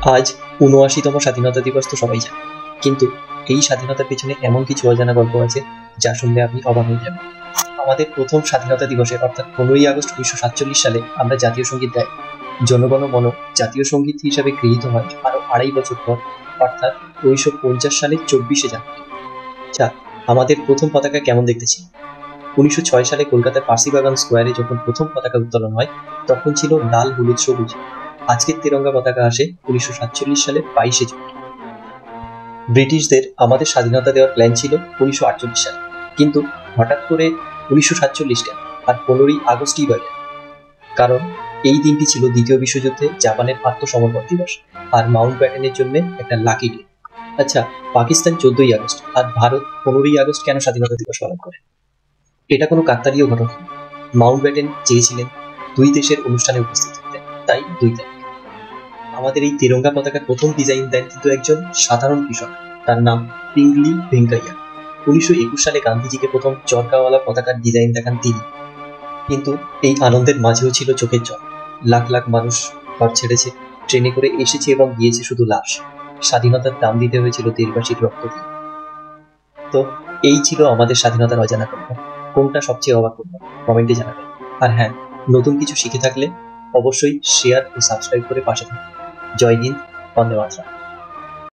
আজ ৭৯তম স্বাধীনতা দিবস তো সবাই জানে, কিন্তু এই স্বাধীনতার পেছনে এমন কিছু অজানা গল্প আছে যা শুনলে আপনি অবাক হয়ে যাবেন। আমাদের প্রথম স্বাধীনতা দিবসে অর্থাৎ ১৫ই আগস্ট ১৯৪৭ সালে আমরা জাতীয় সঙ্গীত গাই। জনগণ মন জাতীয় সঙ্গীত হিসাবে গৃহীত হয় আরও ২.৫ বছর পর, অর্থাৎ ১৯৫০ সালের ২৪শে জানুয়ারি। আচ্ছা, আমাদের প্রথম পতাকা কেমন দেখতে ছিল? ১৯০৬ সালে কলকাতার পার্সিবাগান স্কোয়ারে যখন প্রথম পতাকা উত্তোলন হয়, তখন ছিল লাল, হলুদ, সবুজ। আজকের তিরঙ্গা পতাকা আসে ১৯৪৭ সালের ২২শে জুন। ব্রিটিশদের আমাদের স্বাধীনতা দেওয়ার প্ল্যান ছিল ১৯৪৮ সালে, কিন্তু হঠাৎ করে ১৯৪৭ কেন আর ১৫ই আগস্টই বা কেন? কারণ এই দিনটি ছিল দ্বিতীয় বিশ্বযুদ্ধে জাপানের আত্মসমর্পণ দিবস, আর মাউন্ট ব্যাটেনের জন্য একটা লাকি ডে। আচ্ছা, পাকিস্তান ১৪ই আগস্ট আর ভারত ১৫ই আগস্ট কেন স্বাধীনতা দিবস পালন করে? এটা কোনো কাকতালীয় ঘটনা নয়। মাউন্ট ব্যাটেন চেয়েছিলেন দুই দেশের অনুষ্ঠানে উপস্থিত হতে, তাই ২ তারিখ। আমাদের এই তিরঙ্গা পতাকার প্রথম ডিজাইন দেন কিন্তু একজন সাধারণ কৃষক, তার নাম পিংগলি ভেঙ্কাইয়া। ১৯২১ সালে গান্ধীজিকে প্রথম চরকাওয়ালা পতাকার ডিজাইন দেখান তিনি। কিন্তু এই আনন্দের মাঝেও ছিল চোখের জল। লাখ লাখ মানুষ ঘর ছেড়েছে, ট্রেনে করে এসেছে এবং গিয়েছে শুধু লাশ। স্বাধীনতার দাম দিতে হয়েছিল দেশবাসীর রক্ত দিয়ে। তো এই ছিল আমাদের স্বাধীনতার অজানা গল্প। কোনটা সবচেয়ে অবাক করলো কমেন্টে জানাবেন। আর হ্যাঁ, নতুন কিছু শিখে থাকলে অবশ্যই শেয়ার ও সাবস্ক্রাইব করে পাশে থাকুন। জয় হিন্দ, বন্দে মাতরম।